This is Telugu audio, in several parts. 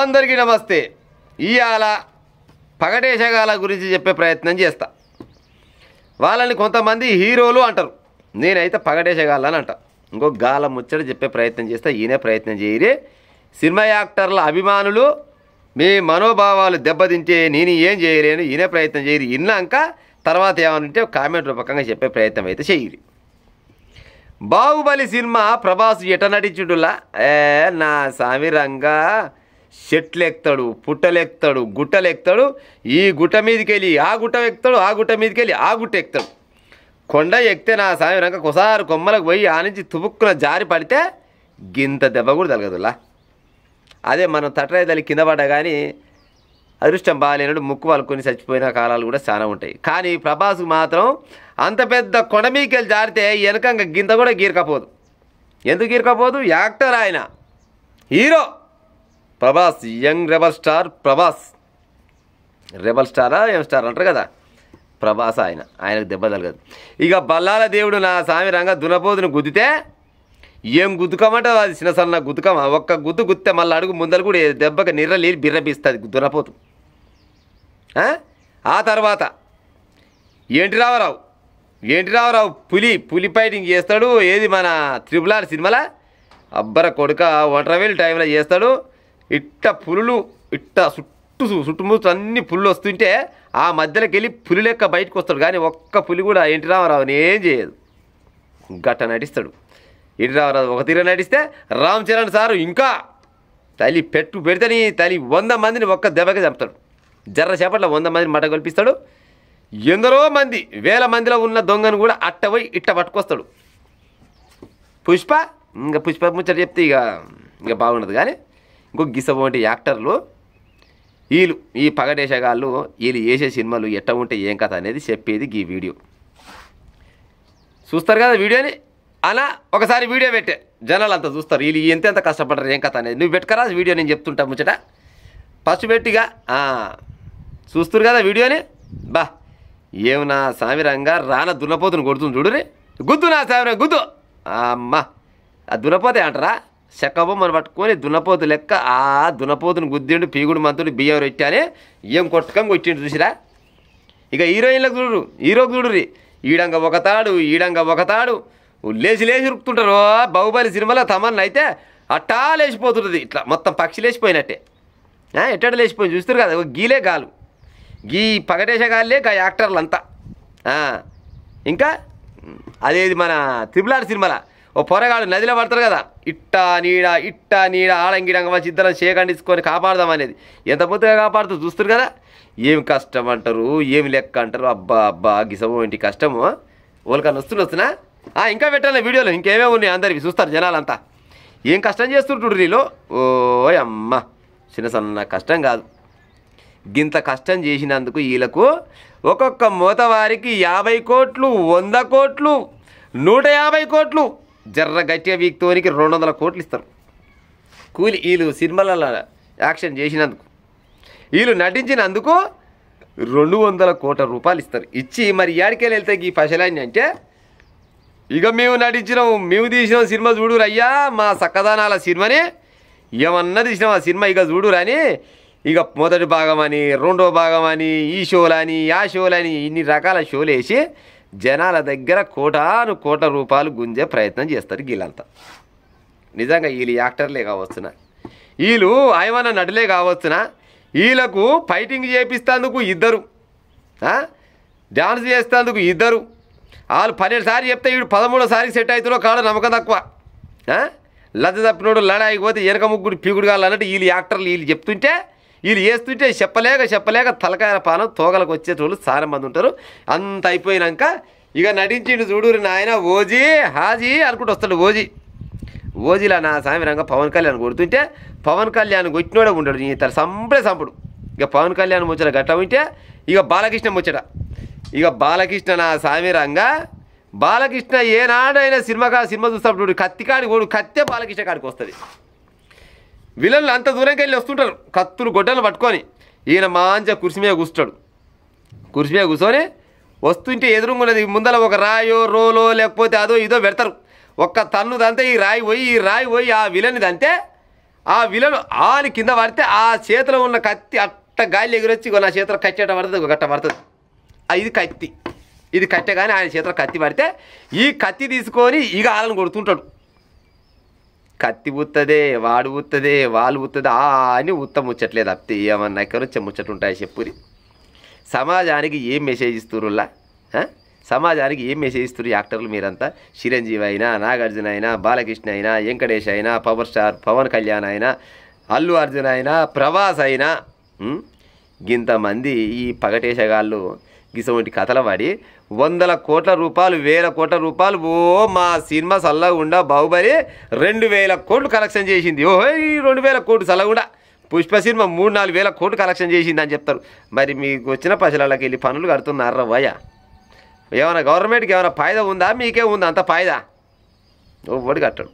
అందరికీ నమస్తే. ఇవాళ పగటేశగాల గురించి చెప్పే ప్రయత్నం చేస్తా. వాళ్ళని కొంతమంది హీరోలు అంటారు, నేనైతే పగటేశగాలని అంట. ఇంకో గాల ముచ్చట చెప్పే ప్రయత్నం చేస్తా. ఈయనే ప్రయత్నం చేయరే. సినిమా యాక్టర్ల అభిమానులు మీ మనోభావాలు దెబ్బతింటే నేను ఏం చేయలేను. ఈయనే ప్రయత్నం చేయరు. ఇన్నాక తర్వాత ఏమనంటే కామెంట్ రూపకంగా చెప్పే ప్రయత్నం అయితే చేయరు. బాహుబలి సినిమా ప్రభాస్ ఎట నటించుడులా నా సామిరంగా చెట్లెక్తాడు, పుట్టలెక్తాడు, గుట్టలెక్తాడు. ఈ గుట్ట మీదకి వెళ్ళి ఆ గుట్ట ఎక్కుతాడు, ఆ గుట్ట మీదకి వెళ్ళి ఆ గుట్ట ఎక్కుతాడు. కొండ ఎక్కితే నా సామిరంగా ఒకసారి కొమ్మలకు పోయి ఆ నుంచి తుపుక్కున జారి పడితే గింత దెబ్బ కూడా తలగదులా. అదే మనం తట్టరైతలి కింద పడ్డా కానీ అదృష్టం బాగాలేనడు ముక్కు వాళ్ళకొని చచ్చిపోయిన కాలాలు కూడా చాలా ఉంటాయి. కానీ ప్రభాస్కు మాత్రం అంత పెద్ద కొండ మీదకి వెళ్ళి జారితే వెనకంగా గింత కూడా గీరకపోదు. ఎందుకు గీరకపోదు? యాక్టర్ ఆయన, hero Prabhas, young rebel star Prabhas. Rebel స్టారా ఏం స్టార్ అంటారు కదా, ప్రభాస్ ఆయనకు దెబ్బ తలగదు. ఇక బల్లాల దేవుడు నా సామిరంగా దునపోతును గుద్దితే ఏం గుద్దుకమంటే అది చిన్న సన్న గుద్దుకమా. ఒక్క గుద్దు గుత్తే మళ్ళీ అడుగు ముందలు కూడా దెబ్బకి నిర్రలేని బిర్రబిస్తుంది దునపోతు. ఆ తర్వాత ఏంటి రామారావు పులి ఫైటింగ్ చేస్తాడు. ఏది మన RRR సినిమాలో అబ్బర కొడుక ఒంటరవేలు టైంలో చేస్తాడు. ఇట్ట పులులు ఇట్ట చుట్టుముట్టు అన్ని పుల్లు వస్తుంటే ఆ మధ్యలోకి వెళ్ళి పులి లెక్క బయటకు వస్తాడు. కానీ ఒక్క పులి కూడా ఎన్టీ రామారావుని ఏం చేయదు. గట్ట నటిస్తాడు ఎన్టీ రామారావు. ఒక తీర నటిస్తే రామ్ చరణ్ సారు ఇంకా తల్లి పెడితేని తల్లి 100 మందిని ఒక్క దెబ్బకి చంపుతాడు. జర్ర చేపట్ల 100 మందిని మట కల్పిస్తాడు. ఎందరో మంది వేల మందిలో ఉన్న దొంగను కూడా అట్ట పోయి ఇట్ట పట్టుకొస్తాడు. పుష్ప ముచ్చట చెప్తే ఇక బాగుండదు. కానీ ఇంకో గిసబోంటి యాక్టర్లు వీళ్ళు ఈ పగటేశగాళ్ళు వీళ్ళు చేసే సినిమాలు ఎట్ట ఉంటే ఏం కథ అనేది చెప్పేది ఈ వీడియో. చూస్తారు కదా వీడియోని. అలా ఒకసారి వీడియో పెట్టే జనాలు అంతా చూస్తారు. వీళ్ళు ఎంత కష్టపడరు ఏం కథ అనేది. నువ్వు పెట్టుకరా వీడియో, నేను చెప్తుంటా ముచ్చట. ఫస్ట్ పెట్టిగా చూస్తారు కదా వీడియోని. బా ఏం నా సామిరంగా రాన దున్నపోతును కొడుతుంది చూడురే. గుద్దు నా సామిరంగా గుద్దు. అమ్మ ఆ దున్నపోతే అంటారా, చెక్కబొమ్మను పట్టుకొని దున్నపోతు లెక్క ఆ దున్నపోతును గుద్దిండు. పీగుడు మంతుడు బియ్యం రెట్టానే ఏం కొట్టుకంగా వచ్చిండు చూసిరా. ఇక హీరోయిన్లకు హీరోకి చూడుర్రి. ఈడంగా ఒకతాడు లేచి ఉరుకుతుంటారు. బాహుబలి సినిమాలో తమన్నా అయితే అట్టా లేచిపోతుంటుంది. ఇట్లా మొత్తం పక్షి లేచిపోయినట్టే ఎట్ట లేచిపోయింది చూస్తారు కదా. గీలే గాలు గీ పగటేశగాళ్ళే గా యాక్టర్లు అంతా. ఇంకా అదేది మన RRR సినిమాలో ఓ పొరగాడు నదిలో పడతారు కదా, ఇట్టా నీడ ఆడంగిడంగా వచ్చి ఇద్దరం చేకండించుకొని కాపాడదాం అనేది. ఎంత పొద్దుగా కాపాడుతూ చూస్తారు కదా. ఏం కష్టం అంటారు, ఏమి లెక్క అంటారు. అబ్బా గిసమో ఇంటి కష్టము. వాళ్ళకన్నా వస్తున్నా ఇంకా పెట్టాలి వీడియోలో. ఇంకేమేమి ఉన్నాయి అందరివి చూస్తారు జనాలంతా. ఏం కష్టం చేస్తుంటాడు నీలో. ఓ అమ్మ చిన్న సన్న కష్టం కాదు. గింత కష్టం చేసినందుకు వీళ్ళకు ఒక్కొక్క మోతవారికి 50 కోట్లు, 100 కోట్లు, 150 కోట్లు, జర్ర గట్టిగా వీక్తోనికి 200 కోట్లు ఇస్తారు కూలి. వీళ్ళు సినిమాలలో యాక్షన్ చేసినందుకు, వీళ్ళు నటించినందుకు 200 కోట్ల రూపాయలు ఇస్తారు. ఇచ్చి మరి ఏడికెళ్ళి వెళ్తాయి ఈ పశలాన్ని అంటే, ఇక మేము తీసిన సినిమా చూడురు అయ్యా మా సక్కదానాల సినిమాని ఏమన్నా తీసినాం ఆ సినిమా ఇక చూడురని ఇక మొదటి భాగం అని, రెండో భాగం అని, ఈ షోలని ఆ షోలని ఇన్ని రకాల షోలు వేసి జనాల దగ్గర కోట్ల రూపాయలు గుంజే ప్రయత్నం చేస్తారు వీళ్ళంతా. నిజంగా వీళ్ళు యాక్టర్లే కావచ్చునా, వీళ్ళు ఆయమన్న నటులే కావచ్చునా. వీళ్ళకు ఫైటింగ్ చేపిస్తేందుకు ఇద్దరు, డ్యాన్స్ చేస్తేందుకు ఇద్దరు. వాళ్ళు 12 సార్లు చెప్తే వీడు 13వ సారికి సెట్ అవుతారో కాడ నమ్మకం తక్కువ. లజ్జ తప్పినోడు లడాయికి పోతే వెనక ముగ్గురు పీగుడు కాళ్ళు అన్నట్టు వీళ్ళు యాక్టర్లు వీళ్ళు చెప్తుంటే వీళ్ళు చేస్తుంటే చెప్పలేక తలకాయ పానం తోగలకు వచ్చేటోళ్ళు చాలా మంది ఉంటారు. అంత అయిపోయినాక ఇక నటించిండు చూడురు నాయన ఓజీ హాజీ అనుకుంటూ వస్తాడు. ఓజీలా నా సామిరంగా పవన్ కళ్యాణ్ కొడుతుంటే పవన్ కళ్యాణ్ కొట్టినోడే ఉంటాడు. తన సంపుడు. ఇక పవన్ కళ్యాణ్ ముచ్చట గట్ట ఉంటే ఇక బాలకృష్ణ ముచ్చట. ఇక బాలకృష్ణ నా సామిరంగా బాలకృష్ణ ఏనాడైనా సినిమా చూస్తాడు. కత్తే బాలకృష్ణ కాడికి వస్తుంది. విలన్లు అంత దూరంకి వెళ్ళి వస్తుంటారు కత్తులు గొడ్డలు పట్టుకొని. ఈయన మంచిగా కుర్చీ మీద కూర్చొని వస్తుంటే ఎదురుగున్నది ముందర ఒక రాయో రోలో లేకపోతే అదో ఇదో పెడతారు. ఒక్క తన్నుదంతే ఈ రాయి పోయి ఆ విలన్నిదంతే ఆ విలను ఆని కింద పడితే ఆ చేతిలో ఉన్న కత్తి అట్ట గాలి ఎగురొచ్చి నా చేతిలో కట్టేట పడుతుంది గట్ట పడుతుంది. ఇది కత్తి, ఇది కట్టె. కానీ ఆయన చేతిలో కత్తి పడితే ఈ కత్తి తీసుకొని ఇక వాళ్ళని కొడుతుంటాడు. కత్తి ఉత్తదే, వాడు ఉత్తదే, వాళ్ళు ఉత్తదే అని ముచ్చట్లేదు అప్తే ఏమన్నా ఎక్కడొచ్చే ముచ్చట్లుంటాయి చెప్పురి. సమాజానికి ఏం మెసేజ్ ఇస్తురులా? సమాజానికి ఏం మెసేజ్ ఇస్తారు యాక్టర్లు మీరంతా? చిరంజీవి అయినా, నాగార్జున అయినా, బాలకృష్ణ అయినా, వెంకటేష్ అయినా, పవర్ స్టార్ పవన్ కళ్యాణ్ అయినా, అల్లు అర్జున్ అయినా, ప్రభాస్ అయినా, ఇంతమంది ఈ పగటేశగాళ్ళు గిసవంటి కథల పడి 100 కోట్ల రూపాయలు 1000 కోట్ల రూపాయలు మా సినిమా సల్లగుండా బాహుబలి 2000 కోట్లు కలెక్షన్ చేసింది. ఓహో ఈ 2000 కోట్లు సల్లగుండా పుష్ప సినిమా 3-4 వేల కోట్లు కలెక్షన్ చేసింది అని చెప్తారు. మరి మీకు వచ్చిన పైసలకి వెళ్ళి పనులు కడుతున్నారా వయ్యా? ఏమైనా గవర్నమెంట్కి ఏమైనా ఫాయిదా ఉందా? మీకే ఉందా అంత ఫాయిదా? ఒవ్వడు కట్టాడు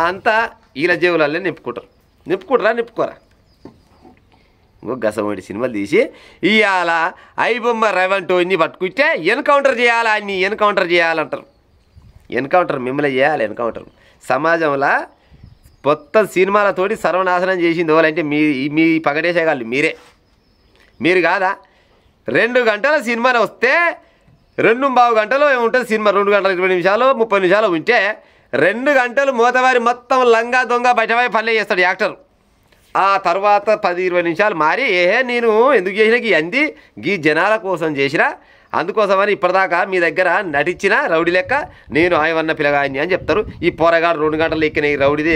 అంతా వీళ్ళ జేబులల్లే నింపుకోరా. గసవంటి సినిమాలు తీసి ఇవాళ ఐబొమ్మ రేవంటోని పట్టుకుంటే ఎన్కౌంటర్ చేయాలా అని ఎన్కౌంటర్ చేయాలంటారు. ఎన్కౌంటర్ మిమ్మల్ని చేయాలి. ఎన్కౌంటర్ సమాజంలో మొత్తం సినిమాలతోటి సర్వనాశనం చేసింది ఎవరంటే మీ పగడేసేగాళ్ళు మీరు కాదా? 2 గంటల సినిమాలు వస్తే 2.5 గంటలు ఏముంటుంది సినిమా. 2 గంటల 20 నిమిషాలు 30 నిమిషాలు ఉంటే 2 గంటలు మూతవారి మొత్తం లంగా దొంగ బయటపై పనులే చేస్తాడు యాక్టర్. ఆ తర్వాత 10-20 నిమిషాలు మారి నేను ఎందుకు చేసినా అంది గీ జనాల కోసం చేసినా, అందుకోసమని ఇప్పటిదాకా మీ దగ్గర నటించిన రౌడీ లెక్క నేను ఆయవన్న పిల్లగాని అని చెప్తారు. ఈ పోరగాడు 2 గంటలు ఎక్కిన ఈ రౌడీదే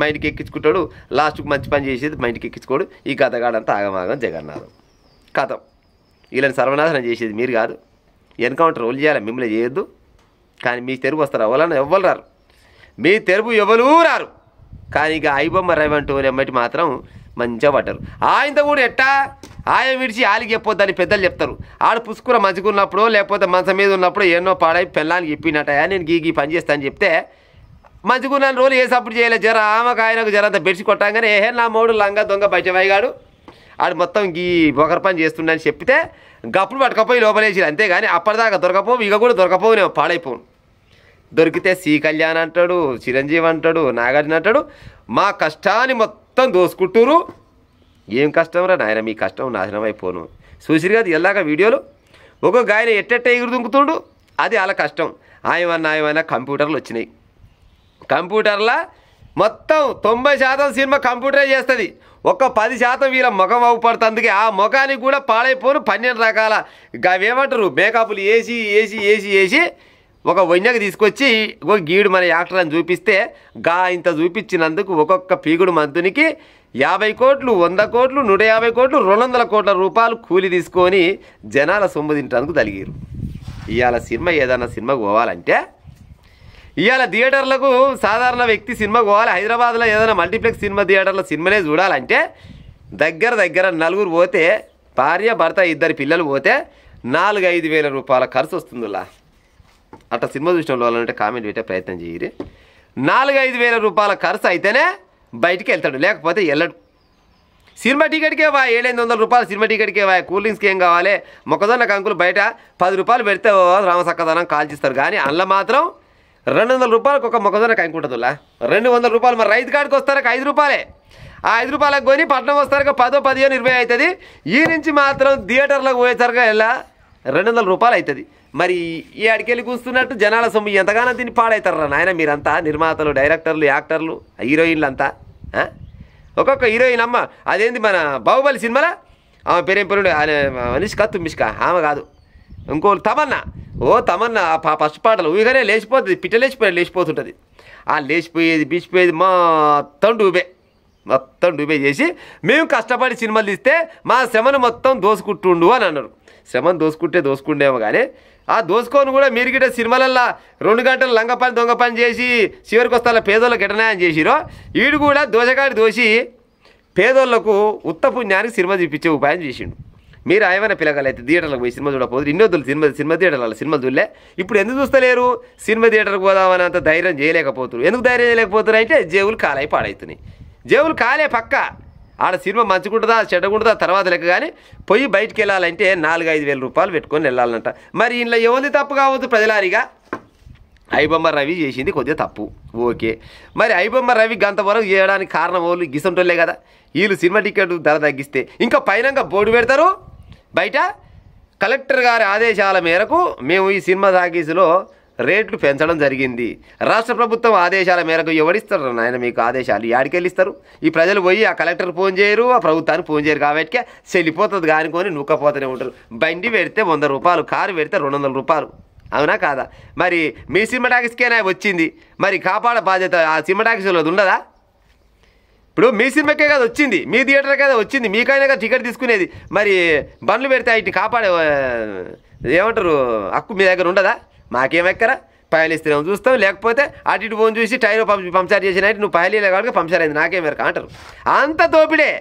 మైండ్కి ఎక్కించుకుంటాడు. లాస్ట్కి మంచి పని చేసేది మైండ్కి ఎక్కించుకోడు. ఈ కథగాడంతా ఆగమాగం జగన్నాథం కథం. వీళ్ళని సర్వనాశనం చేసేది మీరు కాదు. ఎన్కౌంటర్ వాళ్ళు చేయాలి, మిమ్మల్ని చేయొద్దు. కానీ మీ తెరుగు వస్తారు ఎవరన్నా ఎవ్వరు రారు. మీ తెరుగు ఎవరూ రారు. కానీ ఇక ఐబొమ్మ రేవంటో ఎమ్మటి మాత్రం మంచిగా పడ్డారు. ఆయనతో కూడా ఎట్టా ఆయన విడిచి ఆలికి చెప్పొద్దని పెద్దలు చెప్తారు. ఆడు పుసుకుర మంచుకున్నప్పుడు లేకపోతే మంచం మీద ఉన్నప్పుడు ఎన్నో పాడై పెళ్ళానికి చెప్పినట్టయా నేను గీ పని చేస్తాను చెప్తే మంచుకున్న రోజులు ఏ సపోర్ట్ చేయలేదు. జర ఆమెకు ఆయనకు జరంతా బెడిసి కొట్టాగానే నా మోడు లంగా దొంగ బయట వైగాడు ఆడు మొత్తం గీ ఒకరి పని చేస్తుండని చెప్తే గప్పుడు పట్టుకపోయి లోపలేసి. అంతేగాని అప్పటిదాకా దొరకపోవు, ఇక కూడా దొరకపోవు, నేను పాడైపోను. దొరికితే సి కళ్యాణ్ అంటాడు, చిరంజీవి అంటాడు, నాగార్జున అంటాడు మా కష్టాన్ని మొత్తం దోసుకుంటురు. ఏం కష్టం రా నాయన, మీ కష్టం నాశనం అయిపోను. చూసిరు కదా ఎలాగా వీడియోలు ఒక్కొక్క ఆయన ఎట్టెట్ట ఎగురు దుంకుతుండు. అది అలా కష్టం. ఆయమన్నా కంప్యూటర్లు వచ్చినాయి. కంప్యూటర్లో మొత్తం 90% సినిమా కంప్యూటరే చేస్తుంది. ఒక్క 10% వీళ్ళ ముఖం అవుపడుతుందికి ఆ ముఖానికి కూడా పాడైపోను 12 రకాల అవేమంటారు మేకప్లు వేసి ఒక వన్యకు తీసుకొచ్చి ఒక గీడు మన యాక్టర్ అని చూపిస్తే ఇంత చూపించినందుకు ఒక్కొక్క పీగుడు మంతునికి 50 కోట్లు 100 కోట్లు 150 కోట్లు 200 కోట్ల రూపాయలు కూలి తీసుకొని జనాల సొమ్ము తింటానికి తలిగిరు. ఇవాళ సినిమా ఏదన్నా సినిమాకు పోవాలంటే ఇవాళ థియేటర్లకు సాధారణ వ్యక్తి సినిమాకు పోవాలి. హైదరాబాద్లో ఏదైనా మల్టీప్లెక్స్ సినిమా థియేటర్లో సినిమానే చూడాలంటే దగ్గర 4 పోతే భార్య భర్త 2 పిల్లలు పోతే 4-5 వేల రూపాయల ఖర్చు వస్తుందిలా. అట్లా సినిమా చూసిన వాళ్ళంటే కామెంట్ పెట్టే ప్రయత్నం చేయరు. 4-5 వేల రూపాయల ఖర్చు అయితేనే బయటికి వెళ్తాడు, లేకపోతే వెళ్ళడు. సినిమా టికెట్కే 700-800 రూపాయలు సినిమా టికెట్కే కూల్ డ్రింక్స్కి ఏం కావాలి? మొక్కజొన్న కంకులు బయట 10 రూపాయలు పెడితే రామసక్కదనం కాల్చిస్తారు. కానీ అందులో మాత్రం 200 రూపాయలకు ఒక మొక్కజొన్న కంకు ఉంటుందిలా. 200 రూపాయలు మరి రైతు కాడికి వస్తారక 5 రూపాయలే. ఆ 5 రూపాయలకు కొని పట్నం వస్తారక 10, 15, 20 అవుతుంది. ఈ నుంచి మాత్రం థియేటర్లకు పోయేసరికి ఎలా 200 రూపాయలు అవుతుంది. మరి ఈ అడికెళ్ళి కూస్తున్నట్టు జనాల సొమ్ము ఎంతగానో తిని పాడవుతారా నాయన మీరంతా. నిర్మాతలు, డైరెక్టర్లు, యాక్టర్లు, హీరోయిన్లు అంతా. ఒక్కొక్క హీరోయిన్ అమ్మ అదేంది మన బాహుబలి సినిమాలో ఆమె పేరేం పేరు అనుష్క తుమ్మిష్క ఆమె కాదు ఇంకో తమన్నా ఫస్ట్ పాటలు ఊగానే లేచిపోతుంది. పిట్ట లేచిపోతుంటుంది. ఆ లేచిపోయేది బీచిపోయేది మొత్తం డూబే చేసి మేము కష్టపడి సినిమాలు తీస్తే మా శ్రమను మొత్తం దోసుకుంటుండు అని అన్నారు. శ్రమను దోసుకుంటేమో కానీ ఆ దోసుకొని కూడా మీరు గిట్ట సినిమాలల్లో 2 గంటలు లంగ పని దొంగ పని చేసి చివరికి వస్తా పేదోళ్ళకి ఎటనాయని చేసిరో వీడు కూడా దోషగాడి దోసి పేదోళ్లకు ఉత్త పుణ్యానికి సినిమా చూపించే ఉపాయం చేసిండు. మీరు ఏమైనా పిల్లగాలైతే థియేటర్లకు పోయి సినిమా చూడకపోతే ఇన్నొద్దులు సినిమా థియేటర్లలో సినిమా చూడలే. ఇప్పుడు ఎందుకు చూస్తలేరు? సినిమా థియేటర్కి పోదామని అంత ధైర్యం చేయలేకపోతున్నారు. ఎందుకు ధైర్యం చేయలేకపోతున్నారు అంటే జేబులు కాలై పాడవుతున్నాయి. జేబులు కాలే పక్క ఆడ సినిమా మంచుకుంటుందా చెడ్డకుంటుందా తర్వాత లెక్క. కానీ పోయి బయటికి వెళ్ళాలంటే 4-5 వేల రూపాయలు పెట్టుకొని వెళ్ళాలంట. మరి ఇంట్లో ఎవరిది తప్పు కావద్దు ప్రజలారిగా? ఐబొమ్మ రవి చేసింది కొద్దిగా తప్పు, ఓకే. మరి ఐబొమ్మ రవి గంతవరకు చేయడానికి కారణం వాళ్ళు గిసంటోళ్ళే కదా. వీళ్ళు సినిమా టికెట్ ధర తగ్గిస్తే ఇంకా పైన బోర్డు పెడతారు బయట, కలెక్టర్ గారి ఆదేశాల మేరకు మేము ఈ సినిమా టాకీస్లో రేట్లు పెంచడం జరిగింది. రాష్ట్ర ప్రభుత్వం ఆదేశాల మేరకు ఎవడిస్తారు నాయన మీకు ఆదేశాలు? యాడికెళ్ళిస్తారు? ఈ ప్రజలు పోయి ఆ కలెక్టర్ ఫోన్ చేయరు, ఆ ప్రభుత్వానికి ఫోన్ చేయరు, కాబట్టి చెల్లిపోతుంది కానుకొని నూక్కపోతూనే ఉంటారు. బండి పెడితే 100 రూపాయలు, కారు పెడితే 200 రూపాయలు, అవునా కాదా? మరి మీ సినిమా టాకీస్కేనా వచ్చింది, మరి కాపాడ బాధ్యత ఆ సినిమా టాకీస్లో ఉండదా? ఇప్పుడు మీ సినిమాకే కదా వచ్చింది, మీ థియేటర్ కదా వచ్చింది, మీకైనా కదా టికెట్ తీసుకునేది. మరి బండ్లు పెడితే ఇటు కాపాడే ఏమంటారు హక్కు మీ దగ్గర ఉండదా? మాకేమెక్కరా పైలు ఇస్తున్నాం చూస్తాం, లేకపోతే అటు ఇటు ఫోన్ చూసి టైర్ పంక్చర్ చేసినట్టు నువ్వు పైలే కాబట్టి పంక్చర్ అయింది నాకేమెరక అంటారు. అంత దోపిడే.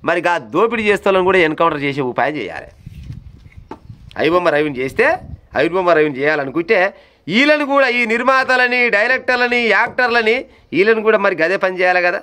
మరి ఆ దోపిడీ చేస్తాలని కూడా ఎన్కౌంటర్ చేసే ఉపాయం చేయాలి. ఐబొమ్మ రవిని చేస్తే, ఐబొమ్మ రవిని చేయాలనుకుంటే వీళ్ళని కూడా, ఈ నిర్మాతలని, డైరెక్టర్లని, యాక్టర్లని వీళ్ళని కూడా మరి గదే పని చేయాలి కదా.